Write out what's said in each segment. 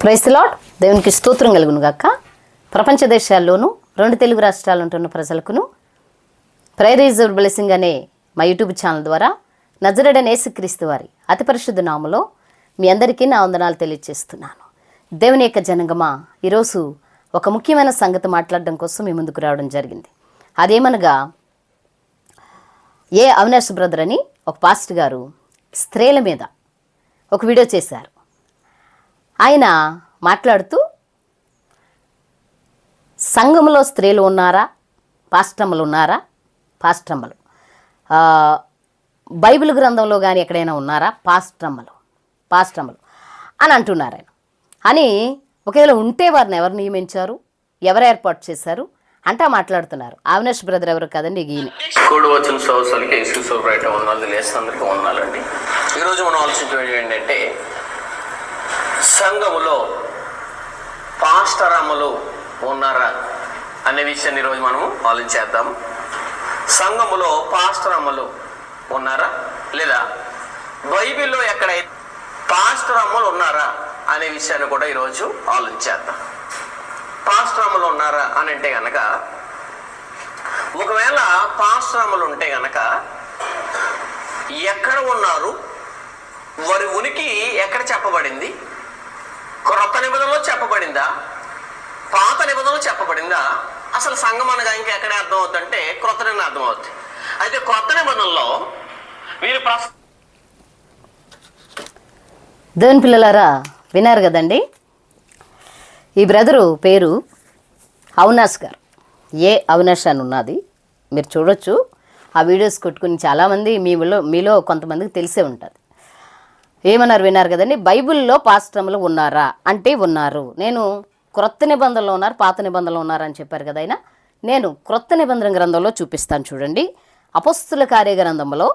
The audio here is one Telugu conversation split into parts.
Praise the lord. దేవునికి స్తోత్రం కలుగును గాక. ప్రపంచ దేశాల్లోనూ 2 తెలుగు రాష్ట్రాలు ఉంటున్న ప్రజలకును ప్రేయర్ ఈజ్ యువర్ బ్లెస్సింగ్ అనే మా యూట్యూబ్ ఛానల్ ద్వారా నజరేయుడైన యేసుక్రీస్తు వారి అతి పరిశుద్ధ నామములో మీ అందరికీ నా వందనాలు తెలియజేస్తున్నాను. దేవుని యొక్క జనగమా, ఈరోజు ఒక ముఖ్యమైన సంగతి మాట్లాడడం కోసం మీ ముందుకు రావడం జరిగింది. అదేమనగా అవినాష్ బ్రదర్ అని ఒక పాస్టర్ గారు స్త్రీల మీద ఒక వీడియో చేశారు. ఆయన మాట్లాడుతూ సంఘంలో స్త్రీలు ఉన్నారా, పాస్టమ్మలు ఉన్నారా, పాస్టమ్మలు బైబిల్ గ్రంథంలో కానీ ఎక్కడైనా ఉన్నారా పాస్టమ్మలు అని అంటున్నారు ఆయన. అని ఒకవేళ ఉంటే వారిని ఎవరు నియమించారు, ఎవరు ఏర్పాటు చేశారు అంటా మాట్లాడుతున్నారు. అవినాష్ బ్రదర్ ఎవరు కదండి, ఈయన. వచ్చిన సంవత్సరాలకి యేసు రైట్ ఉన్నది లేస్తున్నందుకు ఉన్నాలండి. ఈరోజు మనం ఆలోచించేది ఏంటంటే, సంఘములో పాస్టర్ అమ్మలు ఉన్నారా అనే విషయాన్ని ఈరోజు మనం ఆలోచించేద్దాం. సంఘములో పాస్టర్ అమ్మలు ఉన్నారా, లేదా బైబిల్లో ఎక్కడైతే పాస్టర్ అమ్మలు ఉన్నారా అనే విషయాన్ని కూడా ఈరోజు ఆలోచించేద్దాం. పాస్టర్ అమ్మలు ఉన్నారా అని అంటే గనక, ఒకవేళ పాస్టర్ అమ్మలు ఉంటే గనక ఎక్కడ ఉన్నారు, వారి ఉనికి ఎక్కడ చెప్పబడింది, క్రొత్త నిబంధనలో చెప్పబడిందా, పాత నిబంధనలో చెప్పబడిందా, అసలు సంఘం అనగా ఇంకా ఎక్కడే అర్థం అవుతుందంటే క్రొత్త నిబంధన అర్థం అవుతుంది. అయితే క్రొత్త నిబంధనలో వీరు దేవుని పిల్లలారా విన్నారు కదండి. ఈ బ్రదరు పేరు అవినాష్ గారు, అవినాష్ అని ఉన్నది, మీరు చూడొచ్చు. ఆ వీడియోస్ కొట్టుకుని చాలామంది మీలో కొంతమందికి తెలిసే ఉంటుంది. ఏమన్నారు విన్నారు కదండి. బైబిల్లో పాస్టర్లు ఉన్నారా అంటే ఉన్నారు. నేను క్రొత్త నిబంధనలో ఉన్నారు, పాత నిబంధనలో ఉన్నారు అని చెప్పారు కదా ఆయన. నేను క్రొత్త నిబంధన గ్రంథంలో చూపిస్తాను చూడండి. అపోస్తుల కార్య గ్రంథంలో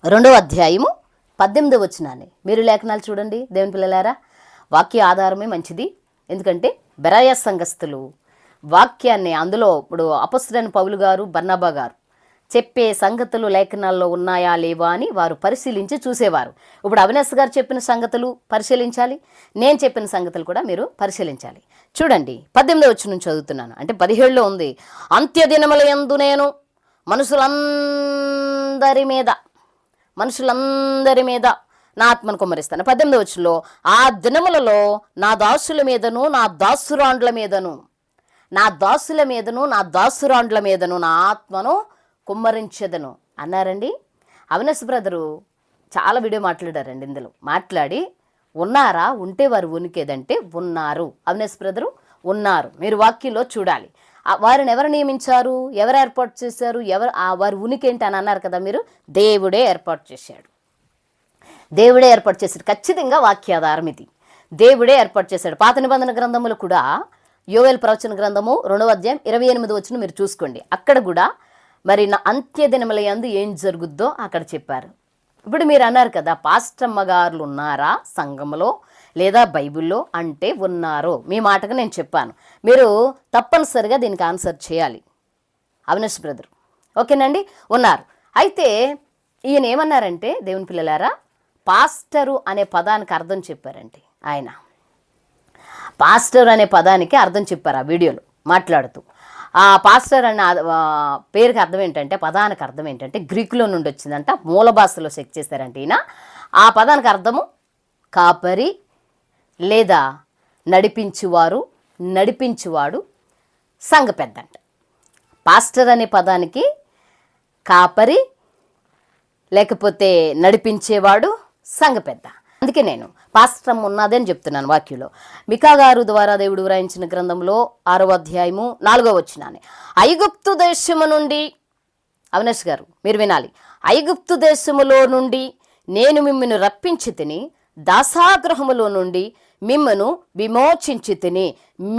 2వ అధ్యాయము 18వ వచనాన్ని మీరు లేఖనాలు చూడండి. దేవుని పిల్లలారా, వాక్య ఆధారమే మంచిది. ఎందుకంటే బెరాయ సంఘస్థులు వాక్యాన్ని, అందులో ఇప్పుడు అపోస్తలుడైన పౌలు గారు, బర్నబా గారు చెప్పే సంగతులు లేఖనాల్లో ఉన్నాయా లేవా అని వారు పరిశీలించి చూసేవారు. ఇప్పుడు అవినాష్ గారు చెప్పిన సంగతులు పరిశీలించాలి, నేను చెప్పిన సంగతులు కూడా మీరు పరిశీలించాలి. చూడండి, 18వ వచనం చదువుతున్నాను. అంటే 17లో ఉంది, అంత్యదినముల యందు నేను మనుషులందరి మీద నా ఆత్మను కుమ్మరిస్తాను. 18వ వచనంలో, ఆ దినములలో నా దాసుల మీదను నా దాసురాండ్ల మీదను నా ఆత్మను కుమ్మరించదను అన్నారండి. అవినాష్ బ్రదరు చాలా వీడియో మాట్లాడారండి. ఇందులో మాట్లాడి ఉన్నారా, ఉంటే వారు ఉనికేదంటే ఉన్నారు. అవినాష్ బ్రదరు ఉన్నారు, మీరు వాక్యంలో చూడాలి. వారిని ఎవరు నియమించారు, ఎవరు ఏర్పాటు చేశారు, వారి ఉనికి ఏంటి అని అన్నారు కదా మీరు. దేవుడే ఏర్పాటు చేశాడు. ఖచ్చితంగా వాక్యాధారం ఇది. దేవుడే ఏర్పాటు చేశాడు. పాత నిబంధన గ్రంథములు కూడా యోవేలు ప్రవచన గ్రంథము 2వ అధ్యాయం 28వ వచనం మీరు చూసుకోండి. అక్కడ కూడా మరి నా అంత్యదినముల యందు ఏం జరుగుద్దో అక్కడ చెప్పారు. ఇప్పుడు మీరు అన్నారు కదా, పాస్టమ్మ గారులు ఉన్నారా సంఘంలో లేదా బైబిల్లో అంటే ఉన్నారు. మీ మాటగా నేను చెప్పాను, మీరు తప్పనిసరిగా దీనికి ఆన్సర్ చేయాలి. అవినాష్ బ్రదర్ ఓకేనండి, ఉన్నారు. అయితే ఈయన ఏమన్నారంటే, దేవుని పిల్లలారా, పాస్టరు అనే పదానికి అర్థం చెప్పారండి. ఆయన పాస్టర్ అనే పదానికి అర్థం చెప్పారు ఆ వీడియోలో మాట్లాడుతూ. ఆ పాస్టర్ అన్న పేరుకి అర్థం ఏంటంటే, పదానికి అర్థం ఏంటంటే గ్రీకులో నుండి వచ్చిందంట. మూల భాషలో చెక్ చేశారంటే ఈయన. ఆ పదానికి అర్థము కాపరి లేదా నడిపించువాడు, సంఘ పెద్ద అంట. పాస్టర్ అనే పదానికి కాపరి లేకపోతే నడిపించేవాడు, సంఘ పెద్ద. అందుకే నేను పాస్టమ్ ఉన్నదని చెప్తున్నాను వాక్యంలో. మికా గారు ద్వారా దేవుడు వ్రాయించిన గ్రంథంలో 6వ అధ్యాయము 4వ వచనాన్ని, ఐగుప్తు దేశము నుండి, అవినాష్ గారు మీరు వినాలి, ఐగుప్తు దేశములో నుండి నేను మిమ్మల్ని రప్పించి తిని, దాసాగృహములో నుండి మిమ్మను విమోచించి తిని,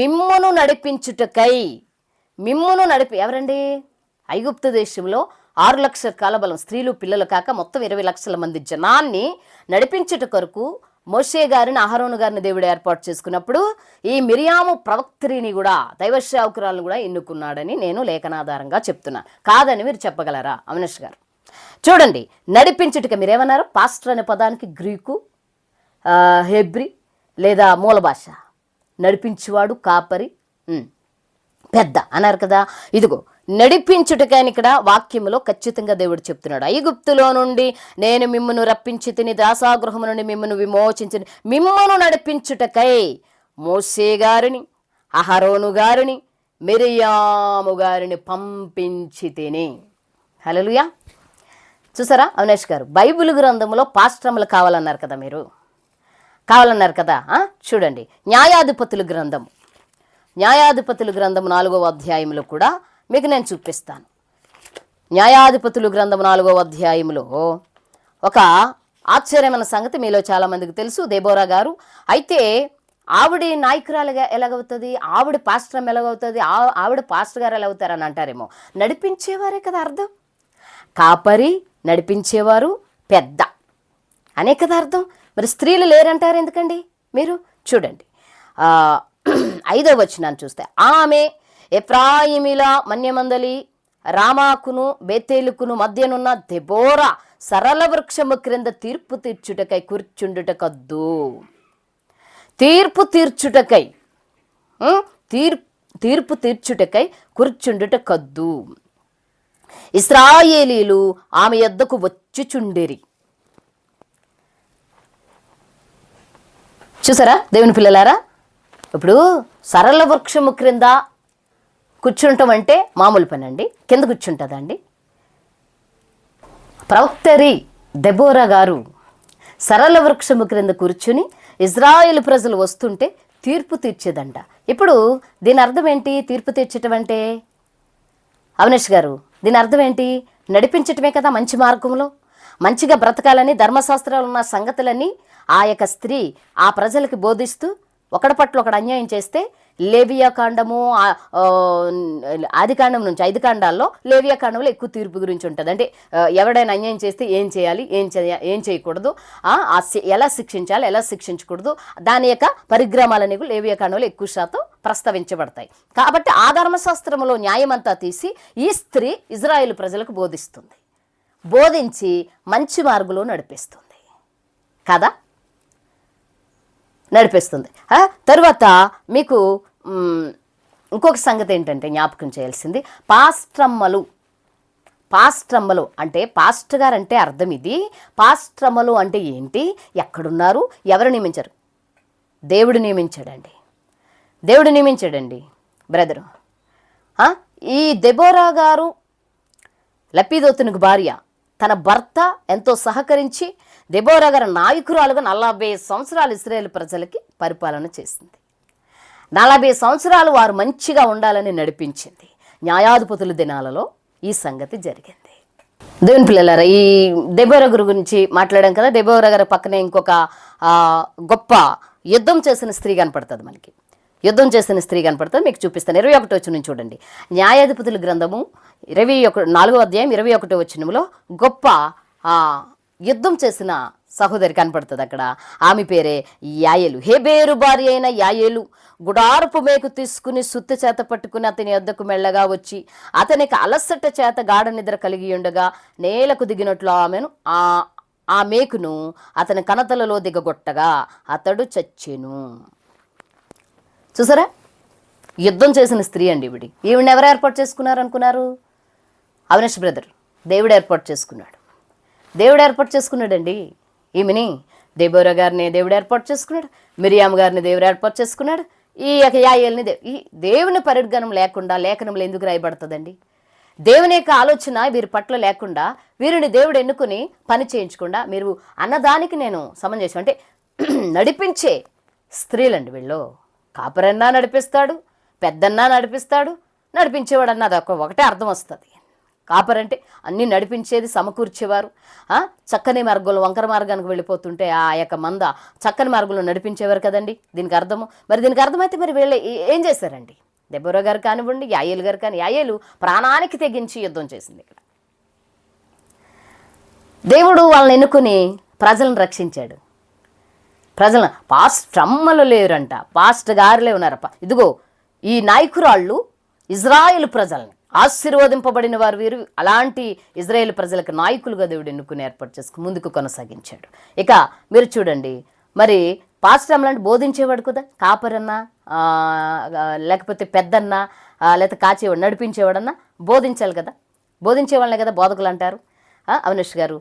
మిమ్మును నడిపించుటకై ఎవరండి? ఐగుప్తు దేశంలో 6 లక్షల కాలబలం, స్త్రీలు పిల్లలు కాక మొత్తం 20 లక్షల మంది జనాన్ని నడిపించుట కొరకు మోషే గారిని, అహరోను గారిని దేవుడు ఏర్పాటు చేసుకున్నప్పుడు ఈ మిరియాము ప్రవక్త్రిని కూడా, దైవశావుకురాలను కూడా ఎన్నుకున్నాడని నేను లేఖనాధారంగా చెప్తున్నాను. కాదని మీరు చెప్పగలరా అవినాష్ గారు? చూడండి, నడిపించుటక మీరేమన్నారు? పాస్టర్ అనే పదానికి గ్రీకు, హెబ్రీ లేదా మూల భాష, నడిపించేవాడు, కాపరి, పెద్ద అన్నారు కదా. ఇదిగో నడిపించుటకని ఇక్కడ వాక్యములో ఖచ్చితంగా దేవుడు చెప్తున్నాడు. ఐగుప్తులో నుండి నేను మిమ్మను రప్పించి తిని, దాసాగృహము నుండి మిమ్మను విమోచించి మిమ్మను నడిపించుటకై మోసే గారిని, అహరోను గారిని, మిరియాము గారిని పంపించి తిని. హల్లెలూయా. చూసారా అవినాష్ గారు, బైబిల్ గ్రంథంలో పాస్టర్లు కావాలన్నారు కదా, మీరు కావాలన్నారు కదా. చూడండి, న్యాయాధిపతుల గ్రంథం 4వ అధ్యాయంలో కూడా మీకు నేను చూపిస్తాను. న్యాయాధిపతుల గ్రంథం 4వ అధ్యాయంలో ఒక ఆశ్చర్యమైన సంగతి మీలో చాలామందికి తెలుసు. దెబోరా గారు అయితే ఆవిడ నాయకురాలుగా ఎలాగవుతుంది, ఆవిడ పాస్టర్ ఎలాగవుతుంది, ఆవిడ పాస్టర్ గారు ఎలా అవుతారని అంటారేమో. నడిపించేవారే కదా అర్థం. కాపరి, నడిపించేవారు, పెద్ద అనే కదా అర్థం. మరి స్త్రీలు లేరంటారు ఎందుకండి? మీరు చూడండి 5వ వచనాన్ని చూస్తే, ఆమె ఎఫ్రాయిమీల మన్యమందలి రామాకును బేతేలుకును మధ్యనున్న దెబోరా సరళ వృక్షము క్రింద తీర్పు తీర్చుటకై కూర్చుండుటకద్దు. తీర్పు తీర్చుటకై తీర్పు తీర్చుటకై కూర్చుండుటకద్దు. ఇశ్రాయేలీలు ఆమె యొద్దకు వచ్చుచుండిరి. చూసారా దేవుని పిల్లలారా, ఇప్పుడు సరళ వృక్షము క్రింద కూర్చుంటాం అంటే మామూలు పని అండి. కింద కూర్చుంటుందండి. ప్రవక్తరి దెబోరా గారు సరళ వృక్షము క్రింద కూర్చుని ఇజ్రాయేలు ప్రజలు వస్తుంటే తీర్పు తీర్చేదంట. ఇప్పుడు దీని అర్థం ఏంటి? తీర్పు తీర్చటం అంటే అవినాష్ గారు, దీని అర్థం ఏంటి? నడిపించటమే కదా, మంచి మార్గంలో మంచిగా బ్రతకాలని ధర్మశాస్త్రాలు ఉన్న సంగతులన్నీ ఆ యొక్క స్త్రీ ఆ ప్రజలకి బోధిస్తూ ఒకడి పట్ల ఒకడు అన్యాయం చేస్తే లేవియా కాండము ఆదికాండం నుంచి 5 కాండాల్లో లేవియా కాండంలో ఎక్కువ తీర్పు గురించి ఉంటుంది. అంటే ఎవడైనా అన్యాయం చేస్తే ఏం చేయాలి, ఏం చేయకూడదు, ఎలా శిక్షించాలి, ఎలా శిక్షించకూడదు, దాని యొక్క పరిగ్రహాలన్నీ లేవియా కాండంలో ఎక్కువ శాతం ప్రస్తావించబడతాయి. కాబట్టి ఆ ధర్మశాస్త్రంలో న్యాయమంతా తీసి ఈ స్త్రీ ఇజ్రాయేలు ప్రజలకు బోధిస్తుంది. బోధించి మంచి మార్గంలో నడిపిస్తుంది కదా, నడిపిస్తుంది. తర్వాత మీకు ఇంకొక సంగతి ఏంటంటే జ్ఞాపకం చేయాల్సింది, పాస్ట్రమ్మలు అంటే పాస్టర్ గారు అంటే అర్థం ఇది. పాస్ట్రమ్మలు అంటే ఏంటి? ఎక్కడున్నారు? ఎవరు నియమించారు? దేవుడు నియమించాడండి. దేవుడు నియమించాడండి బ్రదరు. ఈ దెబోరా గారు లపీదోతునికి భార్య. తన భర్త ఎంతో సహకరించి దెబోరా గారు నాయకురాలుగా 40 సంవత్సరాలు ఇశ్రాయేలు ప్రజలకి పరిపాలన చేసింది. 40 సంవత్సరాలు వారు మంచిగా ఉండాలని నడిపించింది. న్యాయాధిపతుల దినాలలో ఈ సంగతి జరిగింది. దేవుని పిల్లలారా, ఈ దెబోరా గారి గురించి మాట్లాడాం కదా. దెబోరా గారి పక్కనే ఇంకొక గొప్ప యుద్ధం చేసిన స్త్రీ కనపడుతుంది మనకి. యుద్ధం చేసిన స్త్రీ కనపడుతుంది, మీకు చూపిస్తాను. 21వ వచనం చూడండి. న్యాయాధిపతుల గ్రంథము 4వ అధ్యాయం 21వ వచనంలో గొప్ప యుద్ధం చేసిన సహోదరి కనపడుతుంది అక్కడ. ఆమె పేరే యాయేలు. హెబేరు భార్య అయిన యాయేలు గుడారపు మేకు తీసుకుని సుత్తి చేత పట్టుకుని అతని యొద్దకు మెల్లగా వచ్చి అతనికి అలసట చేత గాఢ నిద్ర కలిగి ఉండగా నేలకు దిగినట్లు ఆ మేకును అతని కనతలలో దిగగొట్టగా అతడు చచ్చెను. చూసారా, యుద్ధం చేసిన స్త్రీ అండి ఈవిడిని ఎవరు ఏర్పాటు చేసుకున్నారు అనుకున్నారు? అవినాష్ బ్రదర్, దేవుడు ఏర్పాటు చేసుకున్నాడు. దేవుడు ఏర్పాటు చేసుకున్నాడండి ఈమెని. దెబోరా గారిని దేవుడు ఏర్పాటు చేసుకున్నాడు, మిరియాము గారిని దేవుడు ఏర్పాటు చేసుకున్నాడు, ఈ యాయేలుని ఈ దేవుని పరిజ్ఞానం లేకుండా లేఖనంలో ఎందుకు రాయబడుతుందండి? దేవుని యొక్క ఆలోచన వీరి పట్ల లేకుండా వీరిని దేవుడు ఎన్నుకుని పని చేయించకుండా మీరు అన్నదానికి నేను సమంజసం. అంటే నడిపించే స్త్రీలండి వీళ్ళు. కాపరన్నా నడిపిస్తాడు, పెద్దన్నా నడిపిస్తాడు, నడిపించేవాడు అన్నది ఒకటే అర్థం వస్తుంది. కాపరంటే అన్నీ నడిపించేది, సమకూర్చేవారు. చక్కని మార్గంలో వంకర మార్గానికి వెళ్ళిపోతుంటే ఆ యొక్క మంద చక్కని మార్గంలో నడిపించేవారు కదండి దీనికి అర్థము. మరి దీనికి అర్థమైతే మరి వీళ్ళు ఏం చేశారండి? దెబోరా గారు కానివ్వండి, యాయేలు గారు కానీ, యాయేలు ప్రాణానికి తెగించి యుద్ధం చేసింది. ఇక్కడ దేవుడు వాళ్ళని ఎన్నుకుని ప్రజలను రక్షించాడు. ప్రజలను పాస్టర్ అమ్మలు లేరంట, పాస్టర్ గారులే ఉన్నారప్ప. ఇదిగో ఈ నాయకురాళ్ళు ఇజ్రాయేలు ప్రజల్ని ఆశీర్వదింపబడిన వారు వీరు. అలాంటి ఇజ్రాయేల్ ప్రజలకు నాయకులుగా దేవుడు ఎన్నుకుని ఏర్పాటు చేసుకుని ముందుకు కొనసాగించాడు. ఇక మీరు చూడండి, మరి పాస్టర్ అమ్మలాంటి బోధించేవాడు కదా, కాపరన్నా లేకపోతే పెద్దన్నా లేకపోతే కాచేవాడు నడిపించేవాడన్నా బోధించాలి కదా, బోధించేవాళ్ళనే కదా బోధకులు అంటారు. అవినాష్ గారు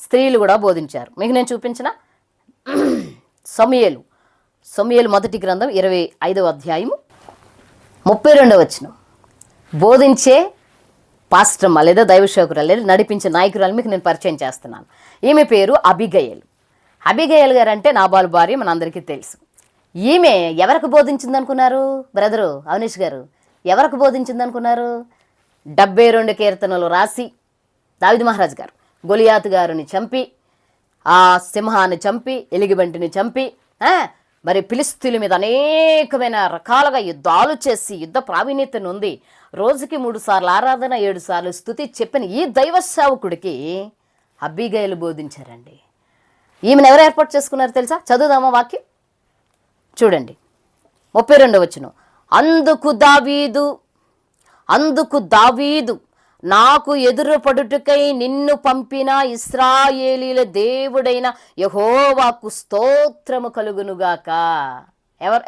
స్త్రీలు కూడా బోధించారు. మీకు నేను చూపించిన సమూయేలు మొదటి గ్రంథం 25వ అధ్యాయము 32వ వచనం. బోధించే పాస్టర్మ లేదా దైవసేవకురాలు లేదా నడిపించే నాయకురాలు మీకు నేను పరిచయం చేస్తున్నాను. ఈమె పేరు అబిగయలు. అబిగయల్ గారు అంటే నాబాలు భార్య, మనందరికీ తెలుసు. ఈమె ఎవరికి బోధించింది అనుకున్నారు బ్రదరు అవినాష్ గారు? ఎవరికి బోధించింది అనుకున్నారు? 72 కీర్తనలు రాసి దావీదు మహారాజు గారు గొలియాతు గారిని చంపి, ఆ సింహాన్ని చంపి, ఎలిగిబంటిని చంపి, మరి ఫిలిస్తీన్ల మీద అనేకమైన రకాలుగా యుద్ధాలు చేసి యుద్ధ ప్రావీణ్యతను ఉంది, రోజుకి 3 సార్లు ఆరాధన 7 సార్లు స్తుతి చెప్పిన ఈ దైవ సేవకుడికి అబిగయలు బోధించారండి. ఈమెను ఎవరు ఏర్పాటు చేసుకున్నారు తెలుసా? చదువుదామా వాక్యం చూడండి. 32వ వచనం. అందుకు దావీదు నాకు ఎదురుపడుటకై నిన్ను పంపిన ఇశ్రాయేలీల దేవుడైన యెహోవాకు స్తోత్రము కలుగునుగాక.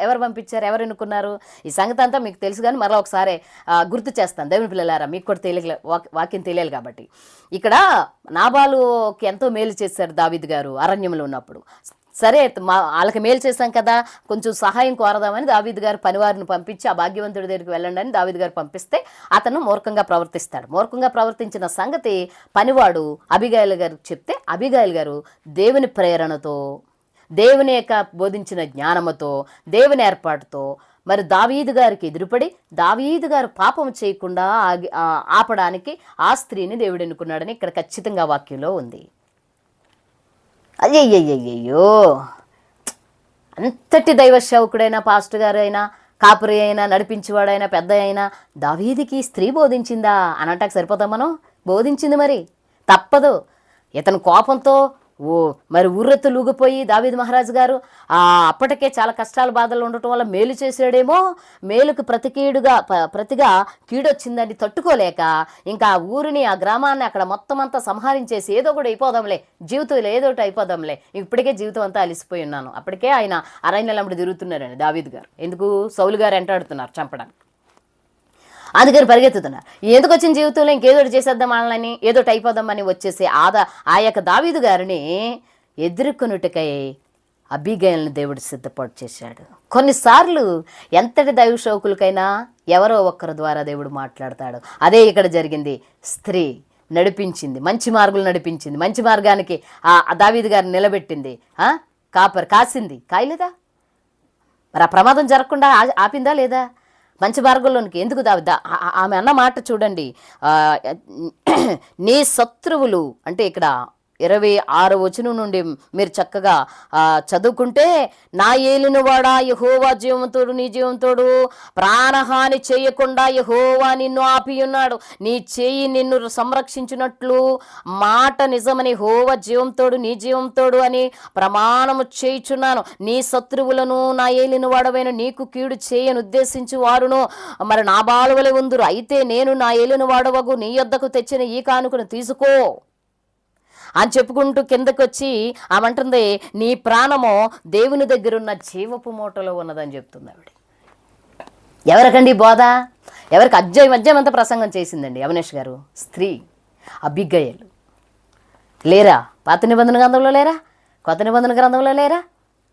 ఎవరు పంపించారు? ఎవరు ఎన్నుకున్నారు? ఈ సంగతి అంతా మీకు తెలుసు, కానీ మరలా ఒకసారి గుర్తు చేస్తాను. దేవుని పిల్లలారా, మీకు కూడా వాక్యం తెలియాలి కాబట్టి. ఇక్కడ నాబాలుకి ఎంతో మేలు చేశారు దావీదు గారు అరణ్యంలో ఉన్నప్పుడు. సరే, వాళ్ళకి మేలు చేశాం కదా, కొంచెం సహాయం కోరదామని దావీదు గారు పనివారిని పంపించి ఆ భాగ్యవంతుడి దగ్గరికి వెళ్ళండి అని దావీదు గారు పంపిస్తే అతను మూర్ఖంగా ప్రవర్తిస్తాడు. మూర్ఖంగా ప్రవర్తించిన సంగతి పనివాడు అబిగయల్ గారికి చెప్తే అబిగయల్ గారు దేవుని ప్రేరణతో, దేవుని యొక్క బోధించిన జ్ఞానముతో, దేవుని ఏర్పాటుతో మరి దావీదు గారికి ఎదురుపడి దావీదు గారు పాపం చేయకుండా ఆపడానికి ఆ స్త్రీని దేవుడు ఎన్నుకున్నాడని ఇక్కడ ఖచ్చితంగా వాక్యంలో ఉంది. అయ్యయ్యయ్యో, అంతటి దైవ సేవకుడైనా పాస్టర్ గారు అయినా కాపురి అయినా నడిపించేవాడైనా పెద్ద అయినా దావీదుకి స్త్రీ బోధించిందా అని అంటాక సరిపోతాం మనం? బోధించింది, మరి తప్పదు. ఇతను కోపంతో మరి ఉర్రెత్తు లూగిపోయి దావీదు మహారాజు గారు అప్పటికే చాలా కష్టాలు బాధలు ఉండటం వల్ల మేలు చేసాడేమో, మేలుకు ప్రతిగా కీడొచ్చిందని తట్టుకోలేక ఇంకా ఊరిని ఆ గ్రామాన్ని అక్కడ మొత్తం అంతా సంహరించేసి ఏదో కూడా అయిపోదాంలే, జీవితంలో ఏదో ఒకటి అయిపోదాంలే, ఇప్పటికే జీవితం అంతా అలిసిపోయి ఉన్నాను. అప్పటికే ఆయన అరణ్యలంబడి తిరుగుతున్నారండి దావీదు గారు. ఎందుకు? సౌలు గారు వెంటాడుతున్నారు చంపడానికి. అందుకని పరిగెత్తుతున్నారు. ఎందుకు వచ్చిన జీవితంలో ఇంకేదోటి చేసేద్దాం వాళ్ళని, ఏదోటి అయిపోదామని వచ్చేసి ఆ యొక్క దావీదు గారిని ఎదుర్కొనుటకై అబిగయల్ని దేవుడు సిద్ధపాటు చేశాడు. కొన్నిసార్లు ఎంతటి దైవ సేవకులకైనా ఎవరో ఒక్కరి ద్వారా దేవుడు మాట్లాడతాడు. అదే ఇక్కడ జరిగింది. స్త్రీ నడిపించింది, మంచి మార్గులు నడిపించింది, మంచి మార్గానికి ఆ దావీదు గారిని నిలబెట్టింది, కాసింది, కాయలేదా? మరి ఆ ప్రమాదం జరగకుండా ఆపిందా లేదా? మంచి మార్గంలోనికి ఎందుకు ఆమె అన్న మాట చూడండి. నీ శత్రువులు అంటే ఇక్కడ 26వ వచనం నుండి మీరు చక్కగా చదువుకుంటే, నా ఏలినవాడా యెహోవా జీవంతోడు నీ జీవంతోడు, ప్రాణహాని చేయకుండా యెహోవా నిన్ను ఆపియున్నాడు, నీ చేయి నిన్ను సంరక్షించినట్లు మాట నిజమని యెహోవా జీవంతోడు నీ జీవంతోడు అని ప్రమాణము చేయుచున్నాను. నీ శత్రువులను నా ఏలినవాడవైన నీకు కీడు చేయని ఉద్దేశించి వారును మరి నా బాలువలే ఉందురు. అయితే నేను నా ఏలినవాడవగు నీ యొద్దకు తెచ్చిన ఈ కానుకను తీసుకో అని చెప్పుకుంటూ కిందకు వచ్చి ఆమంటుంది, నీ ప్రాణము దేవుని దగ్గరున్న జీవపు మూటలో ఉన్నదని చెప్తుంది ఆవిడ. ఎవరికండి బోధ? ఎవరికి అధ్యాయం అంతా ప్రసంగం చేసిందండి అవినాష్ గారు? స్త్రీ అబిగయలు. లేరా? పాత నిబంధన గ్రంథంలో లేరా? కొత్త నిబంధన గ్రంథంలో లేరా?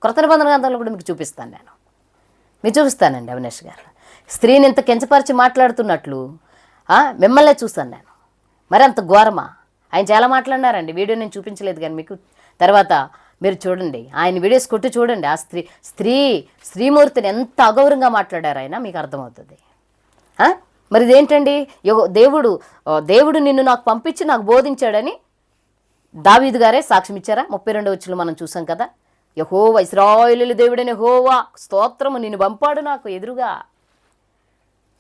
కొత్త నిబంధన గ్రంథంలో కూడా మీకు చూపిస్తానండి అవినాష్ గారు. స్త్రీని ఇంత కించపరిచి మాట్లాడుతున్నట్లు మిమ్మల్నే చూస్తాను నేను. మరి అంత ఘోరమా? ఆయన చాలా మాట్లాడినారండి. వీడియో నేను చూపించలేదు కానీ మీకు తర్వాత మీరు చూడండి, ఆయన వీడియోస్ కొట్టి చూడండి. ఆ స్త్రీమూర్తిని ఎంత అగౌరవంగా మాట్లాడారు ఆయన, మీకు అర్థమవుతుంది. మరి ఇదేంటండి? దేవుడు నిన్ను నాకు పంపించి నాకు బోధించాడని దావీదు గారే సాక్ష్యం ఇచ్చారా? 32వ వచనంలో మనం చూసాం కదా. యెహోవా ఇశ్రాయేలీయుల దేవుడైన యెహోవా స్తోత్రము, నిన్ను పంపాడు నాకు ఎదురుగా.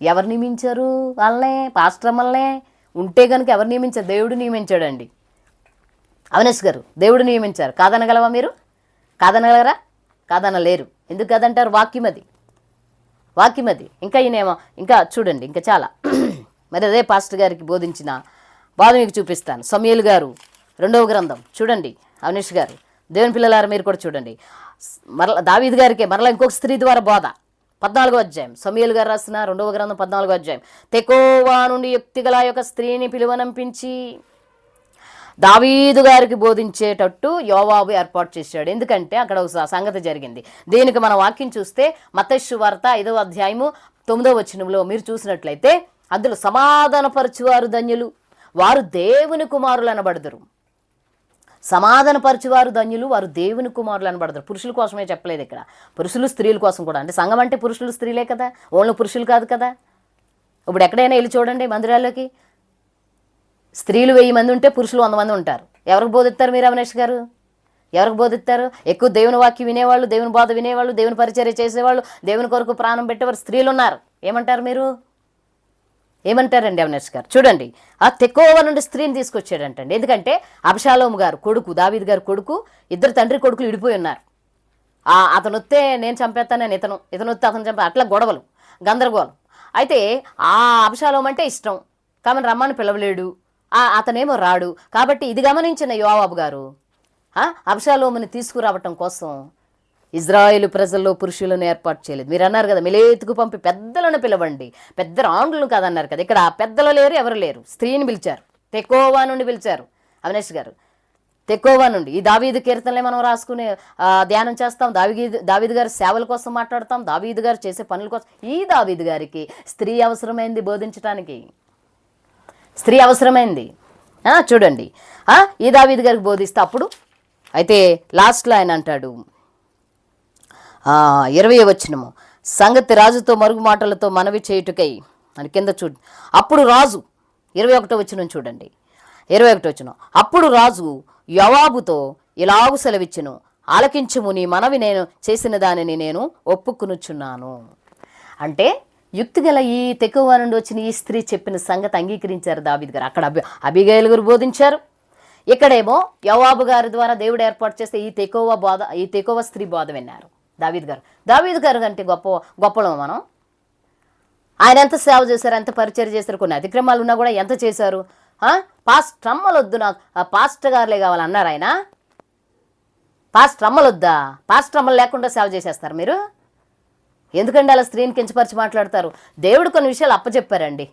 ఎవరు నియమించారు వాళ్ళనే? పాస్టర్మల్నే ఉంటే కనుక ఎవరు నియమించారు? దేవుడు నియమించాడండి. అవినాష్ గారు దేవుడు నియమించారు. కాదనగలవా మీరు? కాదనగలరా? కాదనలేరు. ఎందుకు కాదంటారు? వాక్యం అది. ఇంకా చూడండి, ఇంకా చాలా. మరి అదే పాస్టర్ గారికి బోధించిన బాధ మీకు చూపిస్తాను. సమూయేలు గారు 2వ గ్రంథం చూడండి. అవినాష్ గారు, దేవుని పిల్లలారా మీరు కూడా చూడండి. మరల దావీదు గారికి మరలా ఇంకొక స్త్రీ ద్వారా బోధ 14వ అధ్యాయం, సమూయేలు గారు రాసిన 2వ గ్రంథం 14వ అధ్యాయం. తెకోవా నుండి యుక్తిగల యొక్క స్త్రీని పిలువనంపించి దావీదు గారికి బోధించేటట్టు యోవాబు ఏర్పాటు చేశాడు. ఎందుకంటే అక్కడ ఒక సంగతి జరిగింది. దీనికి మన వాక్యం చూస్తే మత్తయి సువార్త 5వ అధ్యాయము 9వ వచనంలో మీరు చూసినట్లయితే అందులో సమాధానపరచువారు ధన్యులు, వారు దేవుని కుమారులు అనబడదురు. సమాధానపరచువారు ధన్యులు, వారు దేవుని కుమారులు అనబడతారు. పురుషుల కోసమే చెప్పలేదు ఇక్కడ, పురుషులు స్త్రీల కోసం కూడా. అంటే సంఘం అంటే పురుషులు స్త్రీలే కదా, ఓన్లీ పురుషులు కాదు కదా. ఇప్పుడు ఎక్కడైనా వెళ్ళి చూడండి మందిరాల్లోకి, స్త్రీలు 1000 మంది ఉంటే పురుషులు 100 మంది ఉంటారు. ఎవరికి బోధిస్తారు మీరు అవినేష్ గారు? ఎవరికి బోధిస్తారు? ఎక్కువ దేవుని వాక్యం వినేవాళ్ళు, దేవుని బోధ వినేవాళ్ళు, దేవుని పరిచర్య చేసేవాళ్ళు, దేవుని కొరకు ప్రాణం పెట్టేవారు స్త్రీలు ఉన్నారు. ఏమంటారు మీరు? ఏమంటారండి అవినేష్ గారు? చూడండి, ఆ తెకోవ నుండి స్త్రీని తీసుకొచ్చాడంటండి. ఎందుకంటే అబ్షాలోము గారు కొడుకు, దావీదు గారు కొడుకు, ఇద్దరు తండ్రి కొడుకులు విడిపోయి ఉన్నారు. అతను వస్తే నేను చంపేస్తానని ఇతను వస్తే అతను చంపే, అట్లా గొడవలు, గందరగోళం. అయితే ఆ అబ్షాలోము అంటే ఇష్టం, కాబట్టి రమ్మని పిలవలేడు, అతనేమో రాడు. కాబట్టి ఇది గమనించిన యోవాబు గారు అబ్షాలోముని తీసుకురావటం కోసం ఇజ్రాయేలు ప్రజల్లో పురుషులను ఏర్పాటు చేయలేదు. మీరు అన్నారు కదా మిలేతుకు పంపి పెద్దలను పిలవండి, పెద్ద రాండ్లను కాదన్నారు కదా. ఇక్కడ పెద్దలు లేరు, ఎవరు లేరు, స్త్రీని పిలిచారు. తెకోవా నుండి పిలిచారు అవినేష్ గారు. తెకోవా నుండి ఈ దావీదు కీర్తనలే మనం రాసుకునే ధ్యానం చేస్తాం. దావీదు గారి సేవల కోసం మాట్లాడతాం, దావీదు గారు చేసే పనుల కోసం. ఈ దావీదు గారికి స్త్రీ అవసరమైంది, బోధించడానికి స్త్రీ అవసరమైంది. చూడండి, ఈ దావీదు గారికి బోధిస్తే అప్పుడు అయితే లాస్ట్లో ఆయన అంటాడు 20వ వచనము, సంగతి రాజుతో మరుగు మాటలతో మనవి చేయుటకై అని కింద చూడు. అప్పుడు రాజు 21వ వచనం చూడండి, 21వ వచనం, అప్పుడు రాజు యోవాబుతో ఇలాగు సెలవిచ్చెను, ఆలకించుము, నీ మనవి నేను చేసిన దానిని నేను ఒప్పుకునుచున్నాను. అంటే యుక్తిగల ఈ తెకోవ నుండి వచ్చిన ఈ స్త్రీ చెప్పిన సంగతి అంగీకరించారు దావీదు గారు. అక్కడ అబిగయలు గారు బోధించారు, ఇక్కడేమో యోవాబు గారి ద్వారా దేవుడు ఏర్పాటు చేస్తే ఈ తెకోవ స్త్రీ బోధ విన్నారు దావీదు గారు కంటే గొప్పలో మనం. ఆయన ఎంత సేవ చేశారు, ఎంత పరిచయం చేశారు, కొన్ని అతిక్రమాలు ఉన్నా కూడా ఎంత చేశారు. పాస్టర్ అమ్మలు వద్దు, నాకు పాస్టర్ గారులే కావాలన్నారు ఆయన. పాస్టర్ అమ్మలు వద్దా? పాస్టర్ అమ్మలు లేకుండా సేవ చేసేస్తారు మీరు? ఎందుకంటే అలా స్త్రీని కించపరిచి మాట్లాడతారు? దేవుడు కొన్ని విషయాలు అప్పచెప్పారండి,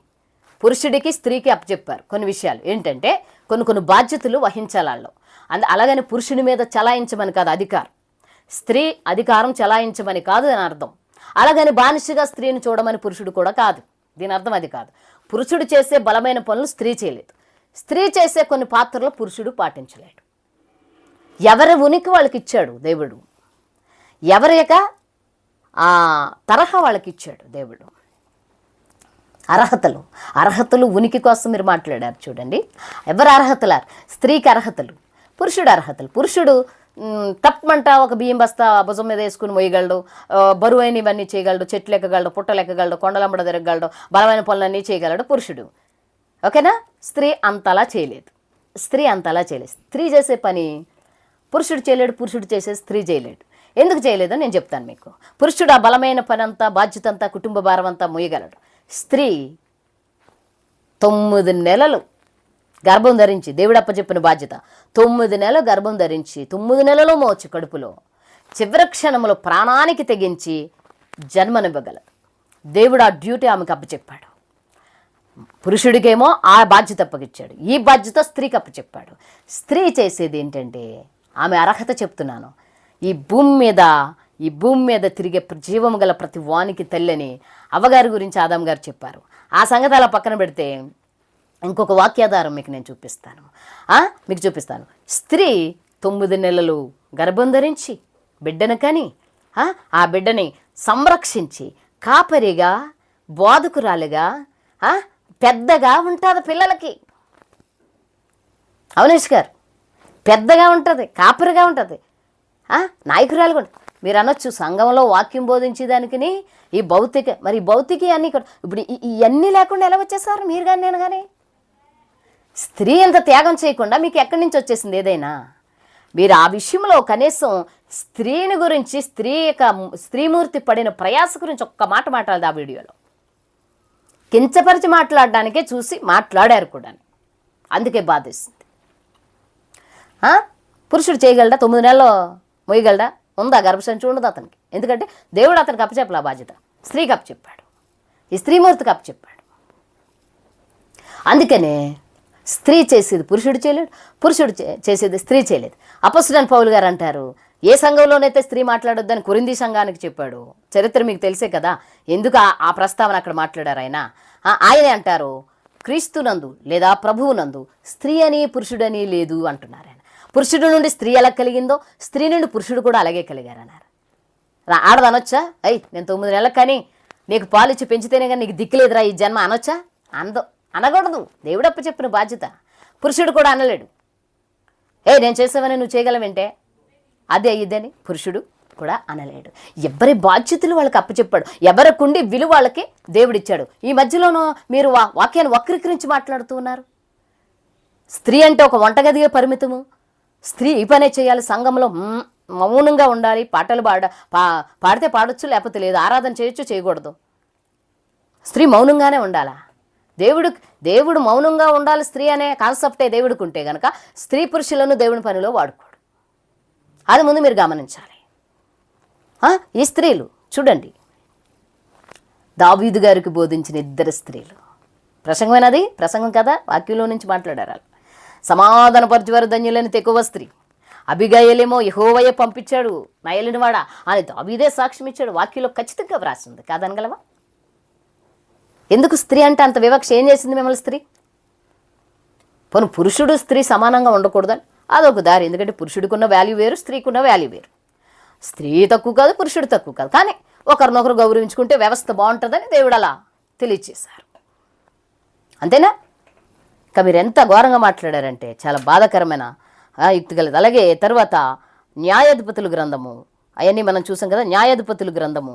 పురుషుడికి స్త్రీకి అప్పచెప్పారు కొన్ని విషయాలు. ఏంటంటే కొన్ని బాధ్యతలు వహించాలి వాళ్ళు. అలాగని పురుషుని మీద చలాయించమని కాదు అధికారం, స్త్రీ అధికారం చలాయించమని కాదు అని అర్థం. అలాగని బానిసగా స్త్రీని చూడమని పురుషుడు కూడా కాదు, దీని అర్థం అది కాదు. పురుషుడు చేసే బలమైన పనులు స్త్రీ చేయలేదు, స్త్రీ చేసే కొన్ని పాత్రలు పురుషుడు పాటించలేడు. ఎవరి ఉనికి వాళ్ళకి ఇచ్చాడు దేవుడు, ఎవరి యొక్క తరహా వాళ్ళకి ఇచ్చాడు దేవుడు. అర్హతలు ఉనికి కోసం మీరు మాట్లాడారు చూడండి. ఎవరు అర్హతలు? స్త్రీకి అర్హతలు, పురుషుడు అర్హతలు. పురుషుడు తప్పమంట ఒక బియ్యం బస్తా భుజం మీద వేసుకుని మోయగలడు, బరువైన ఇవన్నీ చేయగలడు, చెట్లు ఎక్కగలడు, పుట్టలు ఎక్కగలడు, కొండలంబడ తిరగలడు, బలమైన పనులన్నీ చేయగలడు పురుషుడు. ఓకేనా? స్త్రీ అంతలా చేయలేదు. స్త్రీ చేసే పని పురుషుడు చేయలేడు, పురుషుడు చేసే స్త్రీ చేయలేడు. ఎందుకు చేయలేదో నేను చెప్తాను మీకు. పురుషుడు ఆ బలమైన పని అంతా, బాధ్యత అంతా, కుటుంబ భారం అంతా మోయగలడు. స్త్రీ 9 నెలలు గర్భం ధరించి, దేవుడు అప్పచెప్పిన బాధ్యత, 9 నెలలు గర్భం ధరించి 9 నెలలో మోచి కడుపులో చివరి క్షణంలో ప్రాణానికి తెగించి జన్మనివ్వగలదు. దేవుడు ఆ డ్యూటీ ఆమెకు అప్పచెప్పాడు. పురుషుడికేమో ఆ బాధ్యత అప్పగిచ్చాడు, ఈ బాధ్యత స్త్రీకి అప్పచెప్పాడు. స్త్రీ చేసేది ఏంటంటే, ఆమె అర్హత చెప్తున్నాను, ఈ భూమి మీద తిరిగే జీవము గల ప్రతి వానికి తల్లని అవ్వగారి గురించి ఆదాం గారు చెప్పారు. ఆ సంగతి అలా పక్కన పెడితే ఇంకొక వాక్యాధారం మీకు నేను చూపిస్తాను. స్త్రీ 9 నెలలు గర్భం ధరించి బిడ్డను కని ఆ బిడ్డని సంరక్షించి కాపరిగా, బోధకురాలిగా, పెద్దగా ఉంటుంది పిల్లలకి. అవినేష్ గారు, పెద్దగా ఉంటుంది, కాపరిగా ఉంటుంది, నాయకురాలుగా ఉంటుంది. మీరు అనొచ్చు సంఘంలో వాక్యం బోధించేదానికి ఈ భౌతికి అన్నీ ఇప్పుడు ఇవన్నీ లేకుండా ఎలా వచ్చేసారు మీరు కానీ నేను కానీ? స్త్రీ ఎంత త్యాగం చేయకుండా మీకు ఎక్కడి నుంచి వచ్చేసింది ఏదైనా? మీరు ఆ విషయంలో కనీసం స్త్రీని గురించి, స్త్రీమూర్తి పడిన ప్రయాస గురించి ఒక్క మాట మాట్లాడదు ఆ వీడియోలో. కించపరిచి మాట్లాడడానికే చూసి మాట్లాడారు కూడా, అందుకే బాధిస్తుంది. పురుషుడు చేయగలడా? 9 నెలల్లో మోయగలడా? ఉందా? గర్భసంచి ఉండదు అతనికి. ఎందుకంటే దేవుడు అతనికి అప్పచెప్పలే ఆ బాధ్యత, స్త్రీకి అప్పచెప్పాడు, ఈ స్త్రీమూర్తికి అప్పచెప్పాడు. అందుకనే స్త్రీ చేసేది పురుషుడు చేయలేడు, పురుషుడు చేసేది స్త్రీ చేయలేదు. అపొస్తలుడైన పౌలు గారు అంటారు, ఏ సంఘంలోనైతే స్త్రీ మాట్లాడొద్దని కొరింథీ సంఘానికి చెప్పాడు. చరిత్ర మీకు తెలిసే కదా, ఎందుకు ఆ ప్రస్తావన అక్కడ మాట్లాడారు ఆయనే అంటారు, క్రీస్తునందు లేదా ప్రభువునందు స్త్రీ అని పురుషుడని లేదు అంటున్నారు ఆయన. పురుషుడు నుండి స్త్రీ ఎలా కలిగిందో స్త్రీ నుండి పురుషుడు కూడా అలాగే కలిగారన్నారు. ఆడదనొచ్చా? నేను 9 నెలలకు కానీ నీకు పాలు ఇచ్చి పెంచితేనే కానీ నీకు దిక్కులేదురా ఈ జన్మ అనొచ్చా? అనకూడదు. దేవుడు అప్పచెప్పిన బాధ్యత. పురుషుడు కూడా అనలేడు, నేను చేసావని నువ్వు చేయగలవేంటే అదే ఇదని పురుషుడు కూడా అనలేడు. ఎవరి బాధ్యతలు వాళ్ళకి అప్పచెప్పాడు, ఎవరికుండి విలువ వాళ్ళకి దేవుడిచ్చాడు. ఈ మధ్యలోనూ మీరు వాక్యాన్ని వక్రీకరించి మాట్లాడుతూ ఉన్నారు. స్త్రీ అంటే ఒక వంటగదిగా పరిమితము, స్త్రీ ఈ పనే చేయాలి, సంఘంలో మౌనంగా ఉండాలి, పాటలు పాడితే పాడొచ్చు, లేకపోతే లేదు, ఆరాధన చేయొచ్చు, చేయకూడదు, స్త్రీ మౌనంగానే ఉండాలా? దేవుడు మౌనంగా ఉండాలి స్త్రీ అనే కాన్సెప్టే దేవుడికి ఉంటే కనుక స్త్రీ పురుషులను దేవుని పనిలో వాడుకోడు. అది ముందు మీరు గమనించాలి. ఈ స్త్రీలు చూడండి, దావీదు గారికి బోధించిన 2 స్త్రీలు. ప్రసంగమైనది ప్రసంగం కదా, వాక్యంలో నుంచి మాట్లాడారు. సమాధానపరచువారు ధన్యులని తెక్కువ స్త్రీ. అబిగయలేమో యెహోవాయే పంపించాడు నయలినవాడా అని దావీదే సాక్ష్యం ఇచ్చాడు. వాక్యంలో ఖచ్చితంగా వ్రాసింది, కాదనగలవా? ఎందుకు స్త్రీ అంటే అంత వివక్ష? ఏం చేసింది మిమ్మల్ని స్త్రీ? పోను పురుషుడు స్త్రీ సమానంగా ఉండకూడదని అదొక దారి. ఎందుకంటే పురుషుడికున్న వాల్యూ వేరు, స్త్రీకున్న వాల్యూ వేరు. స్త్రీ తక్కువ కాదు, పురుషుడు తక్కువ కాదు, కానీ ఒకరినొకరు గౌరవించుకుంటే వ్యవస్థ బాగుంటుందని దేవుడు అలా తెలియచేశారు. అంతేనా? ఇంకా మీరు ఎంత ఘోరంగా మాట్లాడారంటే చాలా బాధాకరమైన యుక్తి కలదు. అలాగే తర్వాత న్యాయాధిపతుల గ్రంథము, అవన్నీ మనం చూసాం కదా. న్యాయాధిపతుల గ్రంథము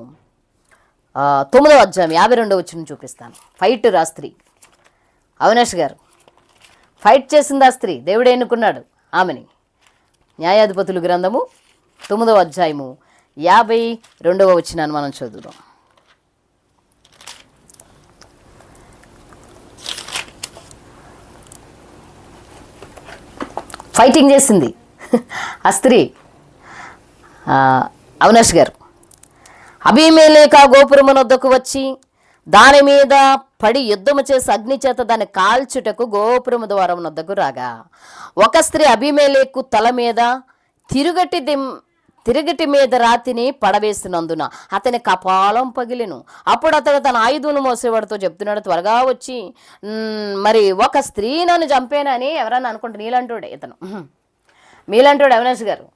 9వ అధ్యాయం 52వ వచనం చూపిస్తాను. ఫైట్ రా స్త్రీ. అవినాష్ గారు ఫైట్ చేసింది ఆ స్త్రీ, దేవుడే ఎన్నుకున్నాడు ఆమెని. న్యాయాధిపతుల గ్రంథము 9వ అధ్యాయము 52వ వచనాన్ని మనం చదువుదాం. ఫైటింగ్ చేసింది ఆ స్త్రీ. అవినాష్ గారు, అబీమెలెకు గోపురమునొద్దకు వచ్చి దాని మీద పడి యుద్ధము చేసి అగ్ని చేత దాన్ని కాల్చుటకు గోపురము ద్వారం వద్దకు రాగా ఒక స్త్రీ అబీమెలెకు తల మీద తిరుగటి మీద రాతిని పడవేసినందున అతని కపాలం పగిలిను. అప్పుడు అతడు తన ఆయుధములు మోసేవాడితో చెప్తున్నాడు, త్వరగా వచ్చి మరి ఒక స్త్రీ నన్ను చంపేనని ఎవరన్నా అనుకుంటే నీలంటోడే ఇతను, మీలంటోడు అవినాష్ గారు.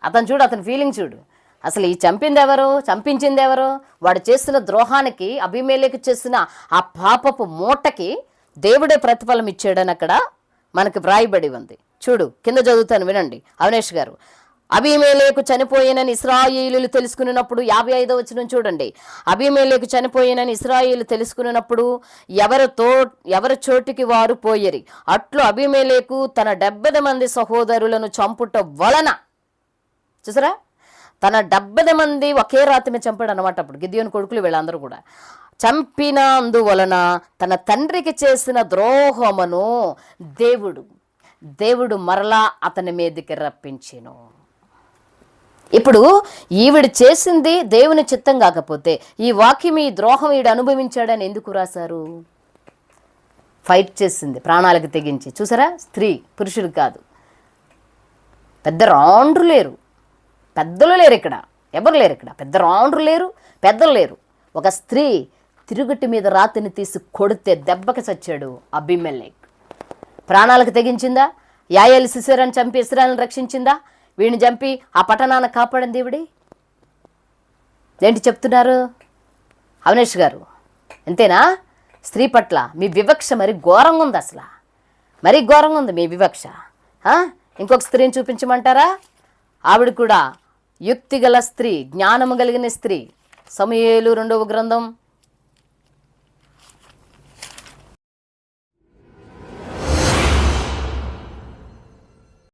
అతను చూడు, అతని ఫీలింగ్ చూడు. అసలు ఈ చంపించింది ఎవరు? వాడు చేసిన ద్రోహానికి, అబీమెలెకు చేసిన ఆ పాపపు మూటకి దేవుడే ప్రతిఫలం ఇచ్చాడని అక్కడ మనకి వ్రాయబడి ఉంది. చూడు, కింద చదువుతాను వినండి అవినేష్ గారు. అబీమెలెకు చనిపోయినని ఇశ్రాయేలీయులు తెలుసుకున్నప్పుడు 55వ వచనం చూడండి. అబీమెలెకు చనిపోయినని ఇశ్రాయేలీయులు తెలుసుకున్నప్పుడు ఎవరి చోటికి వారు పోయిరి. అట్లు అబీమెలెకు తన 70 మంది సహోదరులను చంపుట వలన, చూసారా, తన 70 మంది ఒకే రాత్రి మీద చంపాడు అనమాట. అప్పుడు గిద్యోను కొడుకులు వీళ్ళందరూ కూడా చంపినందువలన తన తండ్రికి చేసిన ద్రోహమును దేవుడు మరలా అతని మీదకి రప్పించెను. ఇప్పుడు ఈవిడ చేసింది దేవుని చిత్తం కాకపోతే ఈ వాక్యం, ఈ ద్రోహం ఈడు అనుభవించాడని ఎందుకు రాశారు? ఫైట్ చేసింది ప్రాణాలకు తెగించి. చూసారా, స్త్రీ, పురుషుడు కాదు. పెద్ద రాండ్రు లేరు, పెద్దలు లేరు ఇక్కడ, ఎవరు లేరు ఇక్కడ, పెద్ద రాండ్రు లేరు, పెద్దలు లేరు. ఒక స్త్రీ తిరుగటి మీద రాతిని తీసి కొడితే దెబ్బకి చచ్చాడు అబీమెలెకు. ప్రాణాలకు తెగించిందా? యాయేలు సిసెరాను చంపి ఇశ్రాయేలును రక్షించిందా? వీడిని చంపి ఆ పట్టణాన్ని కాపాడింది దేవుడే. ఏంటి చెప్తున్నారు అవినేష్ గారు? అంతేనా? స్త్రీ పట్ల మీ వివక్ష మరి ఘోరంగా ఉంది, అసలు మరీ ఘోరంగా ఉంది మీ వివక్ష. ఇంకొక స్త్రీని చూపించమంటారా? ఆవిడ కూడా యుక్తి గల స్త్రీ, జ్ఞానము కలిగిన స్త్రీ. సమూయేలు 2వ గ్రంథం